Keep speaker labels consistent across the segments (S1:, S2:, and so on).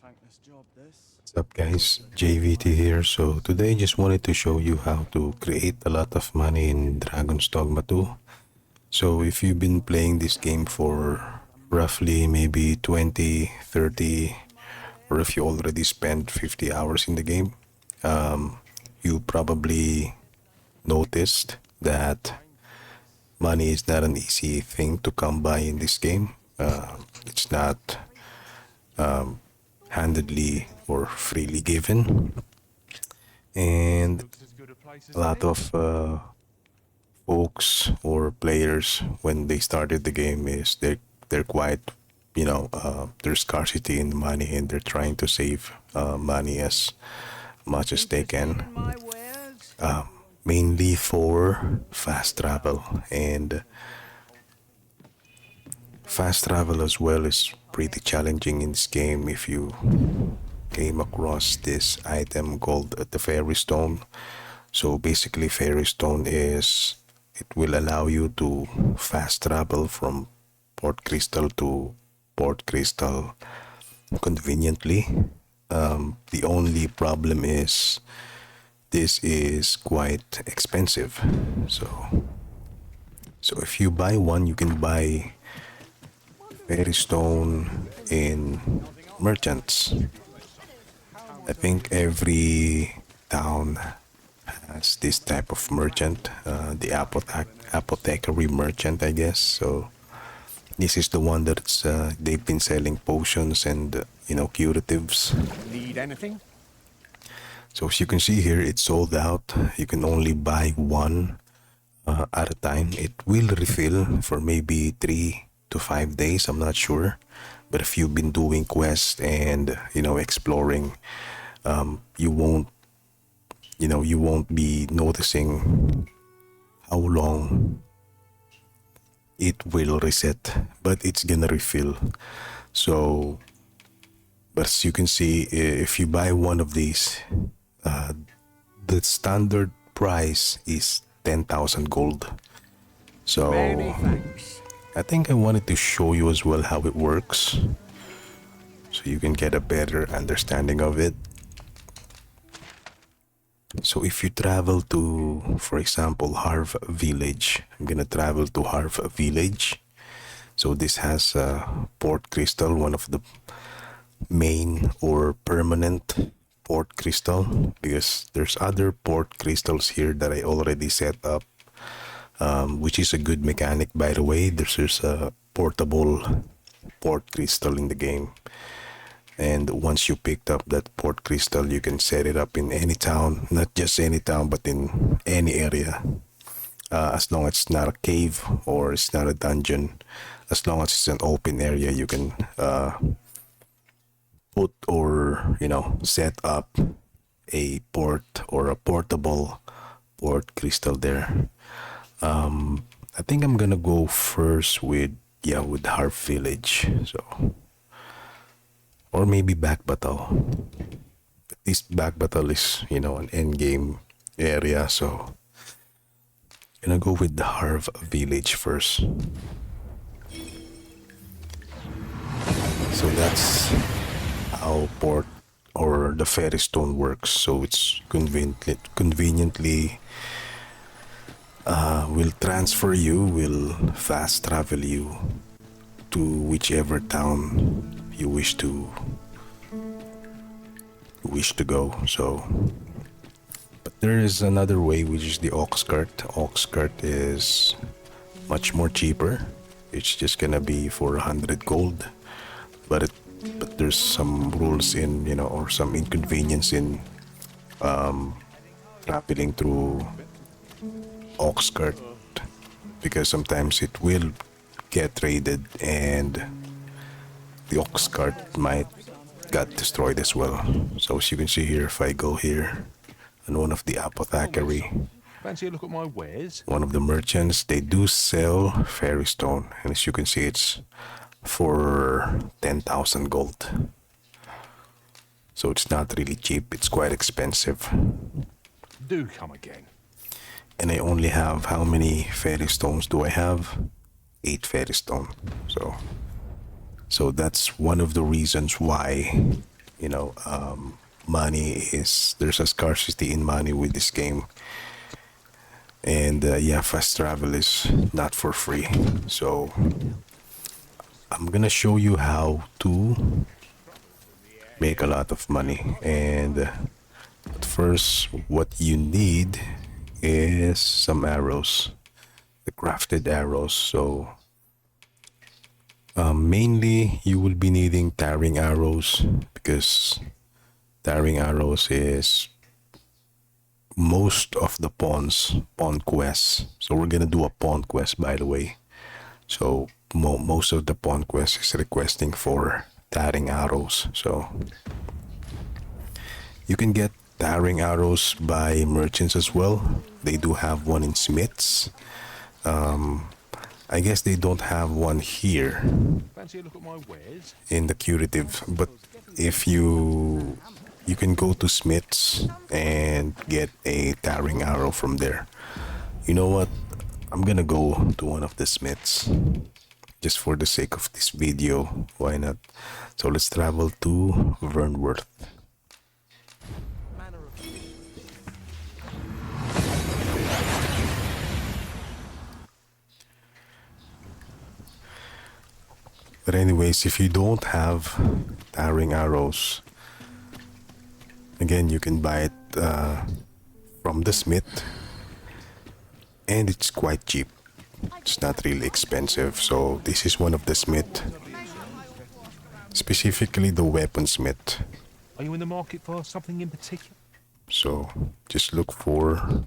S1: What's up guys, JVT here. So today just wanted to show you how to create a lot of money in Dragon's Dogma 2. So if you've been playing this game for roughly maybe 20, 30, or if you already spent 50 hours in the game, you probably noticed that money is not an easy thing to come by in this game. It's not handedly or freely given, and a lot of folks or players when they started the game is they're quite there's scarcity in money and they're trying to save money as much as they can, mainly for fast travel. And fast travel as well is pretty challenging in this game. If you came across this item called the fairy stone, so basically fairy stone is, it will allow you to fast travel from port crystal to port crystal conveniently. The only problem is this is quite expensive. So if you buy one, you can buy fairy stone in merchants. I think every town has this type of merchant, the apothecary merchant, I guess. So this is the one that's they've been selling potions and curatives.
S2: Need anything?
S1: So as you can see here, it's sold out. You can only buy one at a time. It will refill for maybe 3 to 5 days. I'm not sure, but if you've been doing quests and exploring, you won't be noticing how long it will reset, but it's gonna refill. So, but as you can see, if you buy one of these, the standard price is 10,000 gold. So
S2: Many thanks.
S1: I think I wanted to show you as well how it works, so you can get a better understanding of it. So if you travel to, for example, Harv Village, I'm gonna travel to Harv Village. So this has port crystal, one of the main or permanent port crystal, because there's other port crystals here that I already set up, which is a good mechanic, by the way. There's a portable port crystal in the game, and once you picked up that port crystal, you can set it up in any town, not just any town, but in any area, as long as it's not a cave or it's not a dungeon. As long as it's an open area, you can put or set up a port or a portable port crystal there. I think I'm gonna go first with Harp Village, so, or maybe Back Battahl. But this Back Battahl is an end game area, so gonna go with the Harv Village first. So that's how port or the fairy stone works. So it's conveniently will transfer you, will fast travel you to whichever town you wish to go. So, but there is another way, which is the ox cart. Ox cart is much more cheaper. It's just gonna be for 100 gold, but there's some rules in or some inconvenience in traveling through ox cart, because sometimes it will get raided and the ox cart might got destroyed as well. So as you can see here, if I go here and one of the apothecary,
S2: Fancy a look at my wares?
S1: one of the merchants, they do sell fairy stone, and as you can see, it's for 10,000 gold. So it's not really cheap, it's quite expensive.
S2: Do come again.
S1: And I only have, how many fairy stones do I have? 8 fairy stone. So that's one of the reasons why you know, money is there's a scarcity in money with this game, and yeah, fast travel is not for free. So I'm gonna show you how to make a lot of money. And but first, what you need is some arrows, the crafted arrows. So mainly you will be needing tearing arrows, because tearing arrows is most of the pawn quests. So we're gonna do a pawn quest, by the way. So most of the pawn quest is requesting for tearing arrows. So you can get tearing arrows by merchants as well. They do have one in Smiths. I guess they don't have one here
S2: Fancy a look at my wares?
S1: in the curative, but if you can go to Smiths and get a tearing arrow from there. You know what? I'm gonna go to one of the Smiths just for the sake of this video. Why not? So let's travel to Vernworth. But anyways, if you don't have tearing arrows, again, you can buy it from the smith, and it's quite cheap. It's not really expensive. So this is one of the smith, specifically the weaponsmith.
S2: Are you in the market for something in particular?
S1: So just look for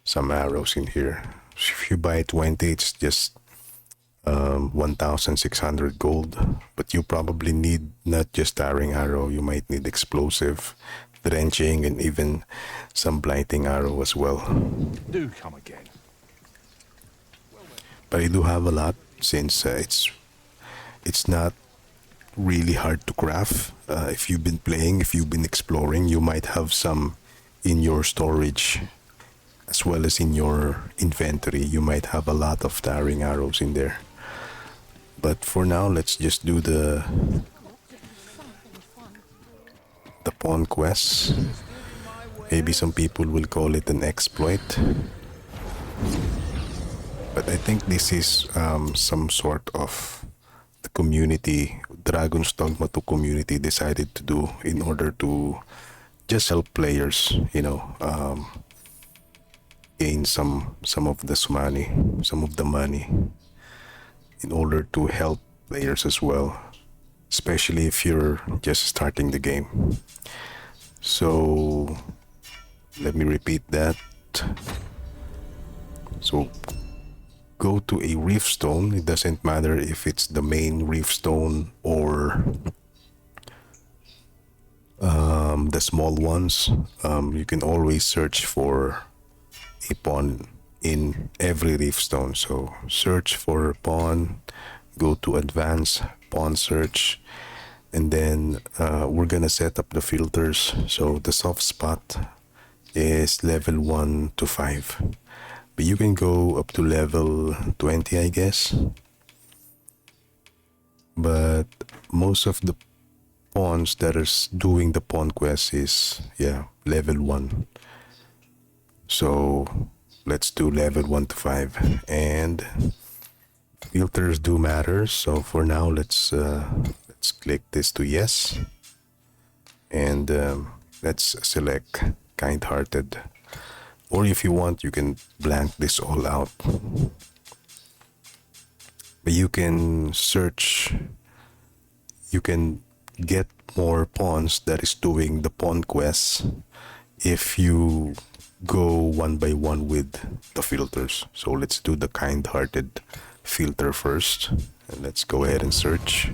S1: some arrows in here. So if you buy 20, it's just 1,600 gold. But you probably need not just tearing arrow, you might need explosive, drenching, and even some blighting arrow as well.
S2: Do come again.
S1: But I do have a lot, since it's not really hard to craft. If you've been playing, if you've been exploring, you might have some in your storage as well as in your inventory. You might have a lot of tearing arrows in there. But for now, let's just do the pawn quests. Maybe some people will call it an exploit, but I think this is some sort of the community, Dragon's Dogma 2 community decided to do in order to just help players, gain some of this money, some of the money, in order to help players as well, especially if you're just starting the game. So let me repeat that. So go to a reef stone. It doesn't matter if it's the main reef stone or the small ones. You can always search for a pawn in every reef stone. So search for pawn, go to advanced pawn search, and then we're gonna set up the filters. So the soft spot is level 1 to 5, but you can go up to level 20, I guess. But most of the pawns that are doing the pawn quest is level 1. So let's do level 1 to 5, and filters do matter. So for now, let's click this to yes, and let's select kind-hearted, or if you want, you can blank this all out. But you can search, you can get more pawns that is doing the pawn quests if you go one by one with the filters. So let's do the kind-hearted filter first, and let's go ahead and search.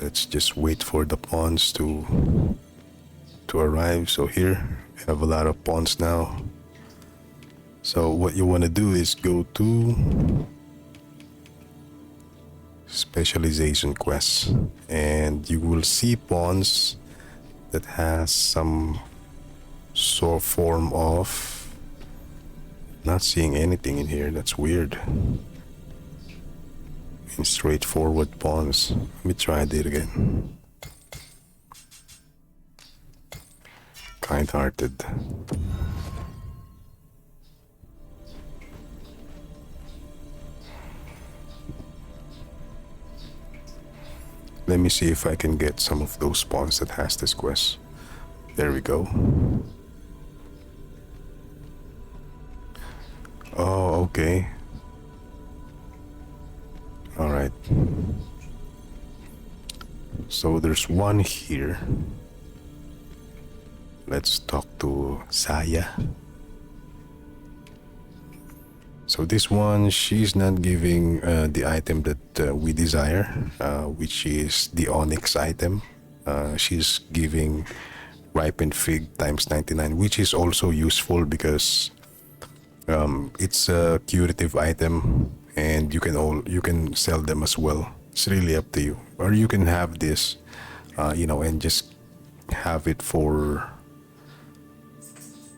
S1: Let's just wait for the pawns to arrive. So here we have a lot of pawns now. So what you want to do is go to specialization quests, and you will see pawns that has some sort form of Not seeing anything in here. That's weird. In straightforward pawns. Let me try it again. Kind-hearted. Let me see if I can get some of those pawns that has this quest. There we go. Oh, okay. Alright. So there's one here. Let's talk to Saya. So this one, she's not giving the item that we desire, which is the Onyx item. She's giving Ripened Fig times 99, which is also useful because it's a curative item and you can sell them as well. It's really up to you. Or you can have this, and just have it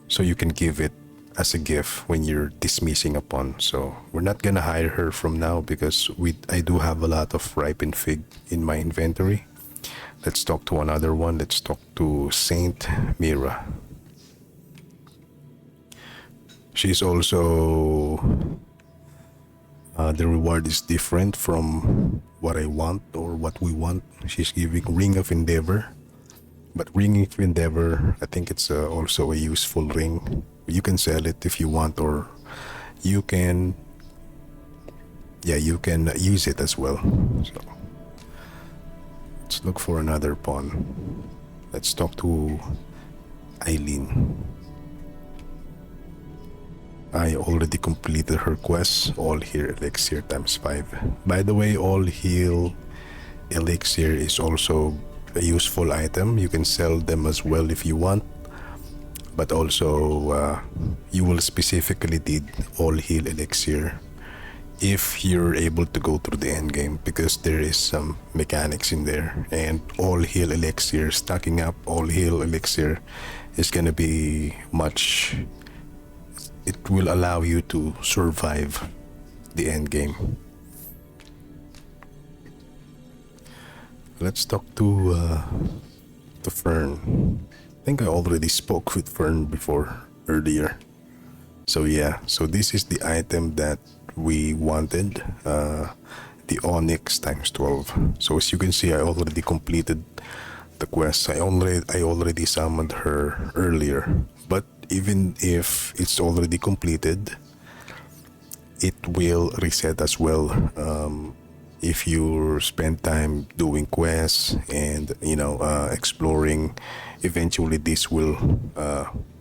S1: so you can give it as a gift when you're dismissing a pawn. So we're not gonna hire her from now because I do have a lot of Ripened Fig in my inventory. Let's talk to another one. Let's talk to Saint Mira. She's also the reward is different from what I want or what we want. She's giving Ring of Endeavor, but Ring of Endeavor, I think it's also a useful ring. You can sell it if you want, or you can use it as well. So let's look for another pawn. Let's talk to Eileen. I already completed her quest, All Heal Elixir times 5. By the way, All Heal Elixir is also a useful item. You can sell them as well if you want, but also you will specifically need All Heal Elixir if you're able to go through the end game, because there is some mechanics in there, and All Heal Elixir, stacking up All Heal Elixir is gonna be much. It will allow you to survive the end game. Let's talk to Fern. I think I already spoke with Fern before earlier. So yeah, so this is the item that we wanted, the Onyx times 12. So as you can see, I already completed the quest. I already summoned her earlier, but even if it's already completed, it will reset as well. If you spend time doing quests and exploring, eventually this will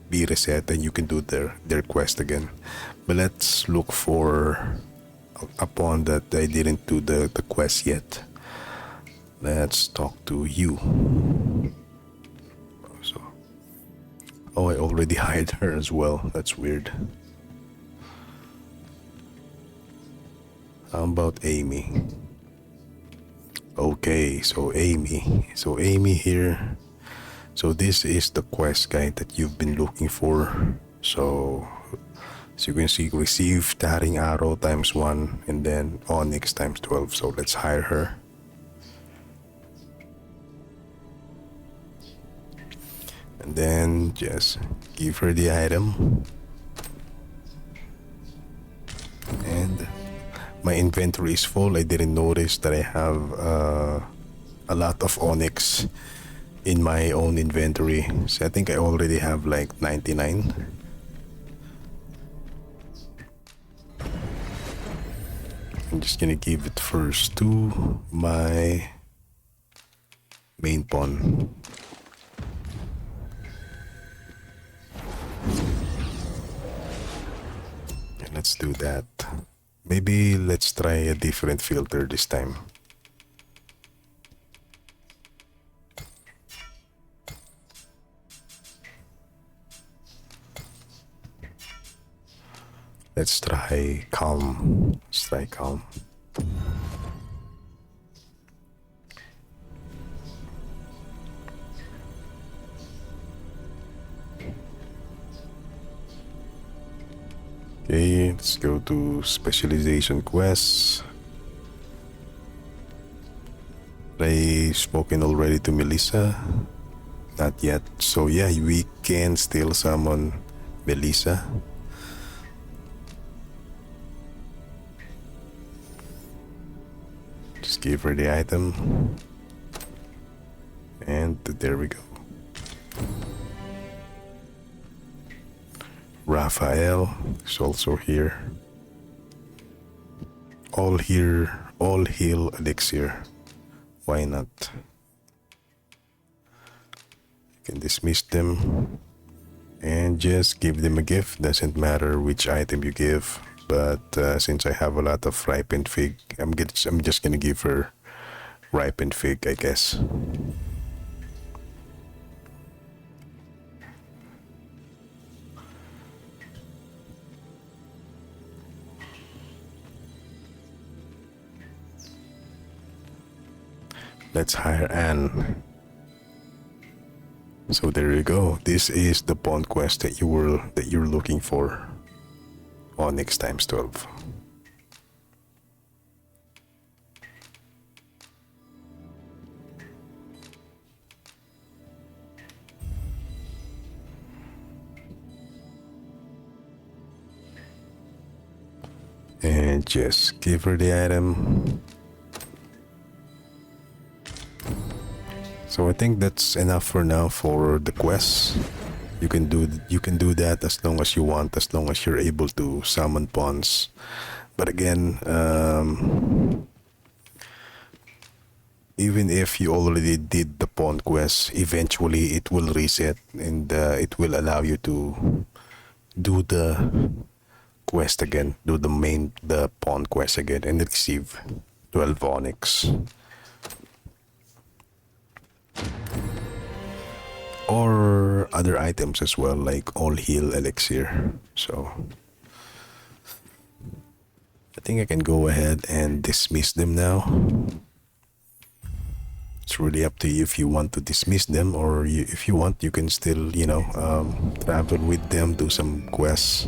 S1: be reset and you can do their quest again. But let's look for a pawn that I didn't do the quest yet. Let's talk to you. So, oh, I already hired her as well. That's weird. How about Amy? Okay, so Amy here. So this is the quest guide that you've been looking for. So as you can see, receive Taring Arrow times 1 and then Onyx times 12. So let's hire her. And then just give her the item. And my inventory is full. I didn't notice that I have a lot of Onyx in my own inventory. So I think I already have like 99. I'm just gonna give it first to my main pawn. And let's do that. Maybe let's try a different filter this time. Let's try calm. Let's try calm. Okay, let's go to specialization quests. I spoken already to Melissa? Not yet. So yeah, we can still summon Melissa. Just give her the item. And there we go. Raphael is also here. All here, all heal elixir. Why not? You can dismiss them and just give them a gift. Doesn't matter which item you give. But since I have a lot of ripened fig, I'm just gonna give her ripened fig, I guess. Let's hire Anne. So there you go. This is the pawn quest that you're looking for. Onyx times 12. And just give her the item. So I think that's enough for now for the quests. You can do that as long as you want, as long as you're able to summon pawns. But again, even if you already did the pawn quest, eventually it will reset and it will allow you to do the quest again, do the pawn quest again, and receive 12 onyx. Or other items as well, like all heal elixir. So I think I can go ahead and dismiss them now. It's really up to you if you want to dismiss them, or if you want, you can still, travel with them, do some quests.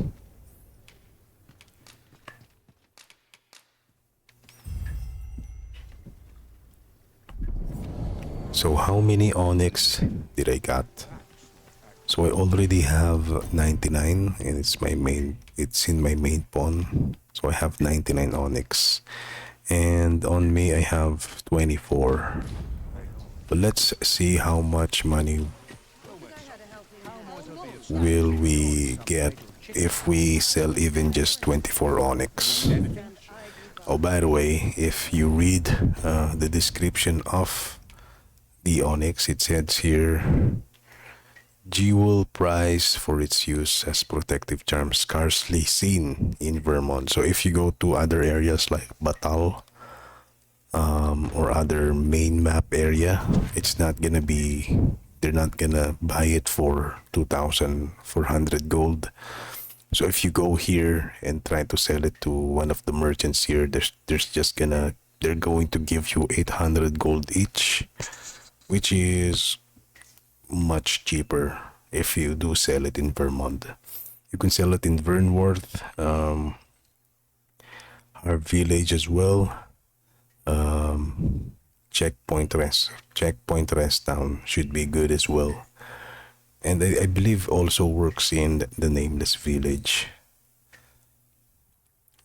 S1: So how many onyx did I got? So I already have 99 and it's in my main pawn. So I have 99 onyx. And on me I have 24. But let's see how much money will we get if we sell even just 24 onyx. Oh, by the way, if you read the description of the onyx, it says here, jewel prize for its use as protective charm scarcely seen in Vermont. So if you go to other areas like Battahl or other main map area, they're not gonna buy it for 2,400 gold. So if you go here and try to sell it to one of the merchants here, they're going to give you 800 gold each, which is much cheaper if you do sell it in Vermont. You can sell it in Vernworth, our village as well. Checkpoint rest town should be good as well. And I believe also works in the nameless village.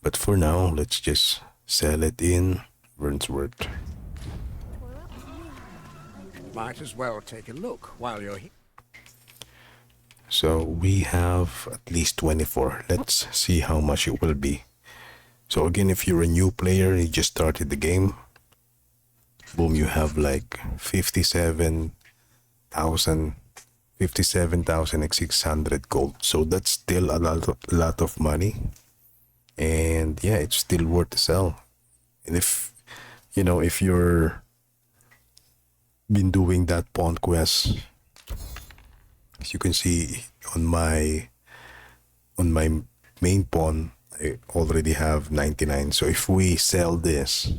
S1: But for now, let's just sell it in Vernworth.
S3: Might as well take a look while you're here.
S1: So we have at least 24. Let's see how much it will be. So again, if you're a new player, you just started the game, boom, you have like 57,600 gold. So that's still a lot of money. And yeah, it's still worth to sell. And if you're been doing that pawn quest, as you can see on my main pawn, I already have 99. So if we sell this,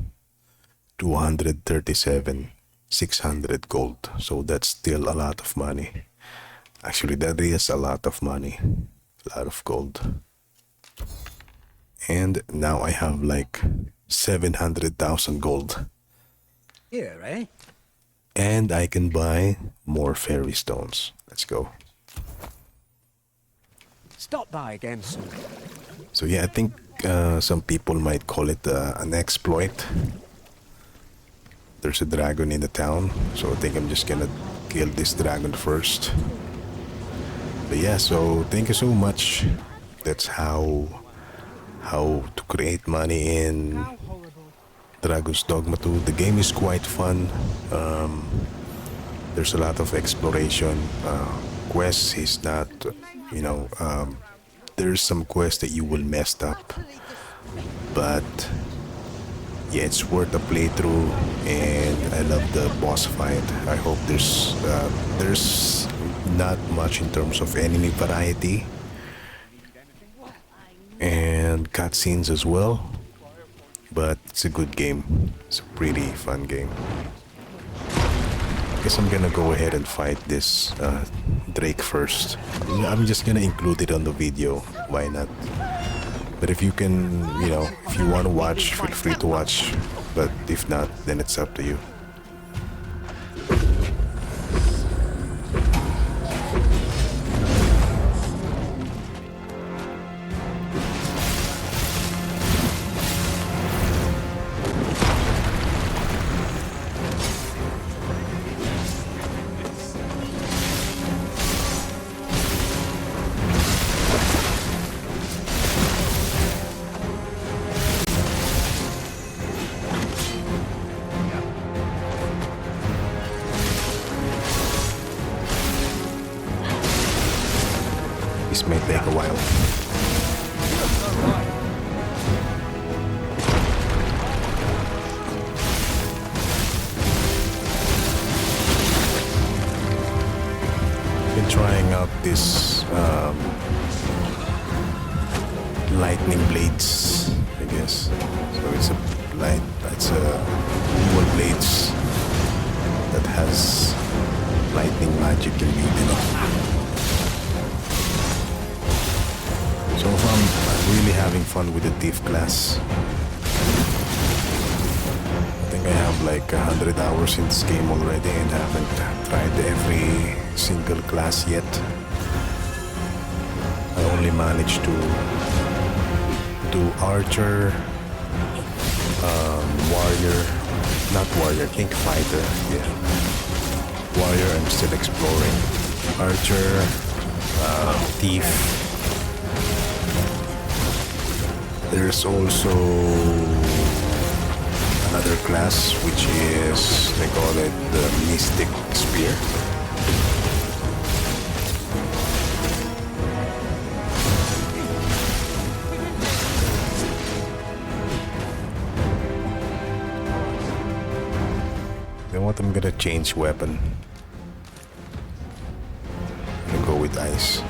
S1: 237,600 gold. So that's still a lot of money. Actually, that is a lot of money, a lot of gold. And now I have like 700,000 gold.
S3: Here, eh?
S1: And I can buy more fairy stones. Let's go.
S3: Stop by again soon.
S1: So yeah, I think some people might call it an exploit. There's a dragon in the town, so I think I'm just gonna kill this dragon first. But yeah, so thank you so much. That's how to create money in Dragon's Dogma 2. The game is quite fun. There's a lot of exploration. Quests is not, you know, there's some quests that you will mess up, but yeah, it's worth a playthrough, and I love the boss fight. I hope there's not much in terms of enemy variety and cutscenes as well, but it's a good game. It's a pretty fun game. Guess I'm gonna go ahead and fight this Drake first. I'm just gonna include it on the video. Why not? But if you can, you know, if you want to watch, feel free to watch. But if not, then it's up to you. This may take a while. Been trying out this lightning blades, I guess. So it's a dual blades that has lightning magic inbuilt in it. So far, I'm really having fun with the thief class. I think I have like 100 hours in this game already and haven't tried every single class yet. I only managed to do archer, warrior, not warrior, I think fighter, yeah. Warrior, I'm still exploring. Archer, thief. There's also another class which is, they call it the Mystic Spear. Then what, I'm gonna change weapon. I'm gonna go with ice.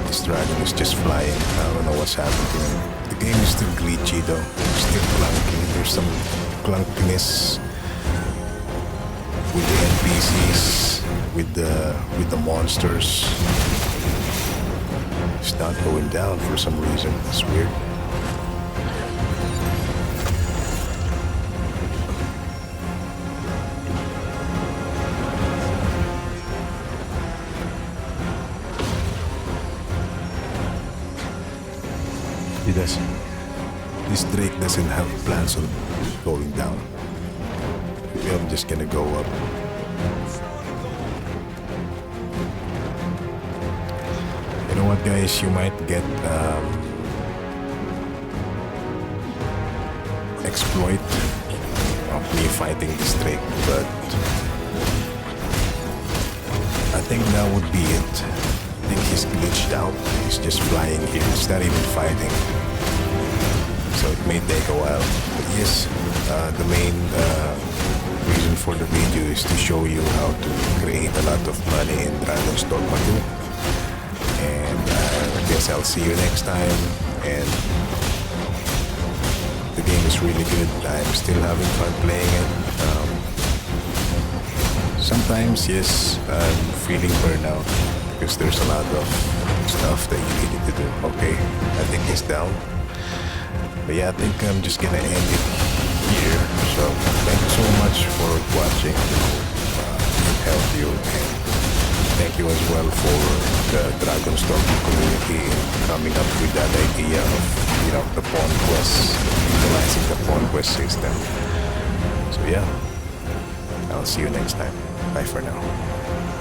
S1: This dragon is just flying. I don't know what's happening to him. The game is still glitchy though. Still clunky. There's some clunkiness with the NPCs, with the monsters. It's not going down for some reason. It's weird. This Drake doesn't have plans on going down. Maybe I'm just gonna go up. You know what, guys? You might get exploit of me fighting this Drake, but I think that would be it. I think he's glitched out. He's just flying here. He's not even fighting. So it may take a while. But yes, the main reason for the video is to show you how to create a lot of money in Dragon's Dogma 2. And I guess I'll see you next time. And the game is really good. I'm still having fun playing it. Sometimes, yes, I'm feeling burnout. because there's a lot of stuff that you needed to do. Okay, I think he's down. But yeah, I think I'm just gonna end it here. So thank you so much for watching. It helped you, and thank you as well for the Dragon's Dogma community in coming up with that idea of, you know, the pawn quest, utilizing the pawn quest system. So yeah, I'll see you next time. Bye for now.